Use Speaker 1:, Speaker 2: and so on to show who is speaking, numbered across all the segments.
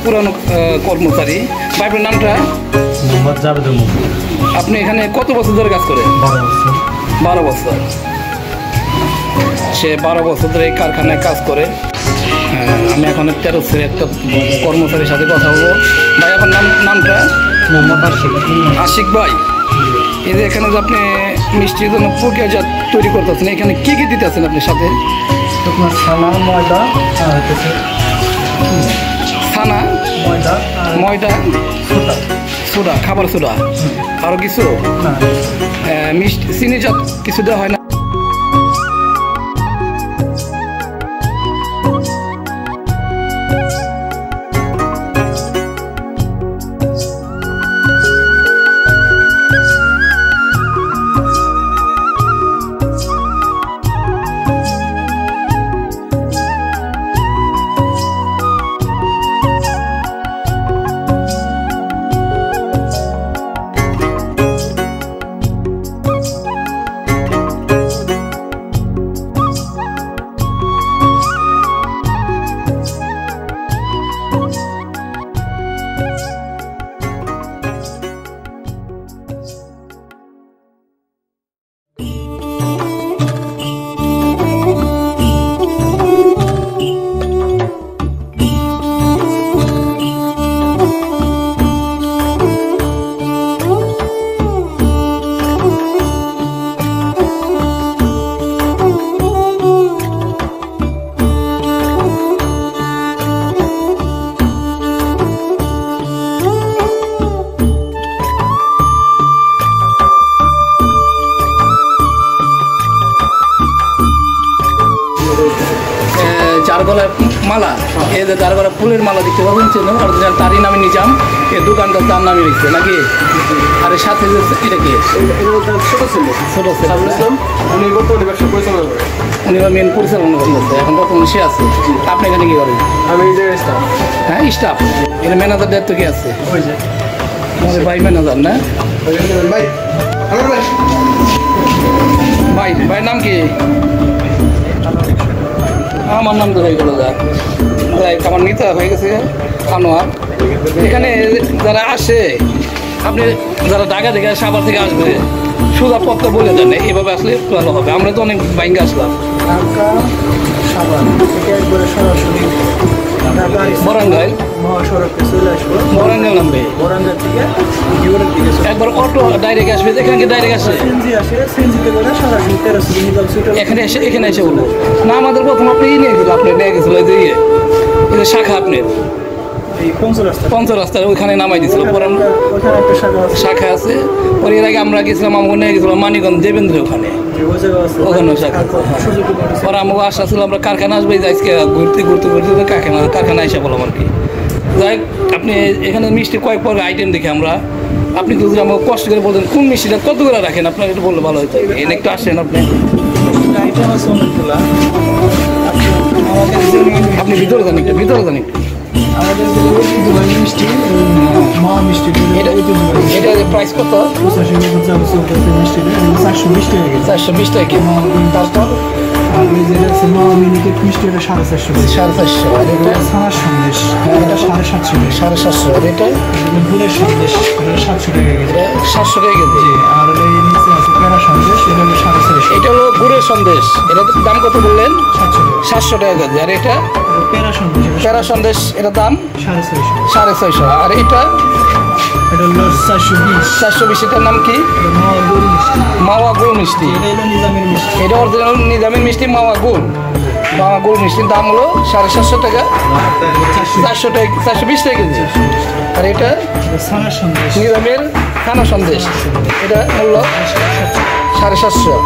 Speaker 1: পুরানো কর্মচারী। আপনার নামটা? আপনি এখানে কত বছর ধরে কাজ করেন? 12 বছর। সে 12 বছর ধরে এই কারখানায় কাজ করে। আমি এখন 13 শ্রেণীর একটা কর্মচারীর সাথে কথা বলবো। ভাই আপনার নামটা? আশিক ভাই, এই যে এখানে যে আপনি মিষ্টির জন্য প্রক্রিয়াজাত তৈরি করতেছেন, এখানে কি কি দিতেছেন আপনি সাথে?
Speaker 2: আপনার ছানা, ময়দা,
Speaker 1: ছানা, ময়দা, সোডা, খাবার সোডা, আরো কিছু মিষ্টি চিনিজাত কিছু দেওয়া হয় না? চারগলার মালা, এই যে চারগলা ফুলের মালা দেখতে পাচ্ছেন, অরিজিনাল তারই নামে নিজাম, এই দোকানটা তার নামে লিখছে নাকি? আর এর সাথে যে এটা কি ছোট উনি বর্তমানে ব্যবসা পরিচালনা করেন, উনি মেন পরিচালনা করতেছে, এখন বর্তমানে সে আছে। আপনি এখানে কি করেন?
Speaker 2: আমি স্টাফ।
Speaker 1: হ্যাঁ স্টাফ। এটা ম্যানেজার দায়িত্ব কি আছে? আমাদের ভাই ম্যানেজার না? ভাই ভাইয়ের নাম কি? আমার নাম তো হয়ে গেল, আমার নিতে হয়ে গেছে আনোয়ার। এখানে যারা আসে, আপনি যারা ঢাকা থেকে সাভার থেকে আসবে, সোজা পথটা বলে দেন, এইভাবে আসলে ভালো হবে। আমরা তো অনেক বাইঙ্গে আসলাম। বরাঙ্গাল বরাঙ্গাল নামবে, একবার অটো ডাইরেক্ট আসবে, এখানে ডাইরেক্ট আসে, এখানে এসে এখানে এসে বলবো না। আমাদের প্রথম আপনি নিয়ে গেছিল, আপনি নিয়ে গেছিল এই যে শাখা, আপনি পঞ্চ রাস্তার ওইখানে নামাই দিয়েছিল, পরে শাখা আছে। পরে এর আগে আমরা গেছিলাম, আমাকে নিয়ে গেছিলাম মানিকগঞ্জ দেবেন্দ্র, ওখানে শাখা। পরে আমাকে আশা ছিল আমরা কারখানা আসবে, আজকে ঘুরতে ঘুরতে ঘুরতে কারখানা এসে বললাম আর কি। যাই আপনি এখানে মিষ্টি কয়েক পর আইটেম দেখে আমরা, আপনি যদি আমাকে কষ্ট করে বলতেন কোন মিষ্টিটা কত করে রাখেন, আপনার একটু বললে ভালো হতো। এনে একটু আসেন আপনি, আপনি ভিতরে যান একটু, ভিতরে যান একটু। এটা প্রাইস কত? 420 টাকা। তারপর
Speaker 2: মিনিকেট মিষ্টি, এটা 450,
Speaker 1: 450। আর এটা
Speaker 2: ছানার সন্দেশ, এটা 750,
Speaker 1: 750। আর এটা
Speaker 2: গুড়ের সন্দেশ, এটা 700 টাকা কেজি,
Speaker 1: 700 টাকা কেজি।
Speaker 2: আর নিচে আছে প্যারা সন্দেশ, এটা হলো 450।
Speaker 1: এটা হলো গুড়ের সন্দেশ, এটা দাম কত বললেন? 700 টাকা কেজি। আর এটা প্যারা সন্দেশ, এটা দাম 650। আর এটা
Speaker 2: হলো
Speaker 1: 420। এটার নাম কি? মাওয়া গুড় মিষ্টি। এটা অরিজিনাল নিজামের মিষ্টি, মাওয়া গুড় মিষ্টির দাম হলো 750 টাকা, 400 টাকা, 420 টাকা কেজি। আর এটা নিজামের ছানা সন্দেশ, এটা মূল্য 750।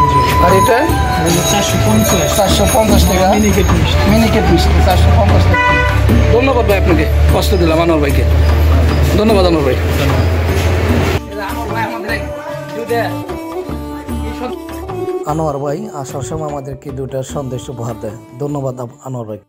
Speaker 1: আর এটা 450 টাকা মিনিকেট মিষ্টি, 450 টাকা। ধন্যবাদ ভাই, আপনাকে কষ্ট দিলাম আনোয়ার ভাইকে। ধন্যবাদ আনোয়ার ভাই। আনোয়ার ভাই আসার সময় আমাদেরকে 2টা সন্দেশ উপহার দেয়। ধন্যবাদ আনোয়ার ভাই।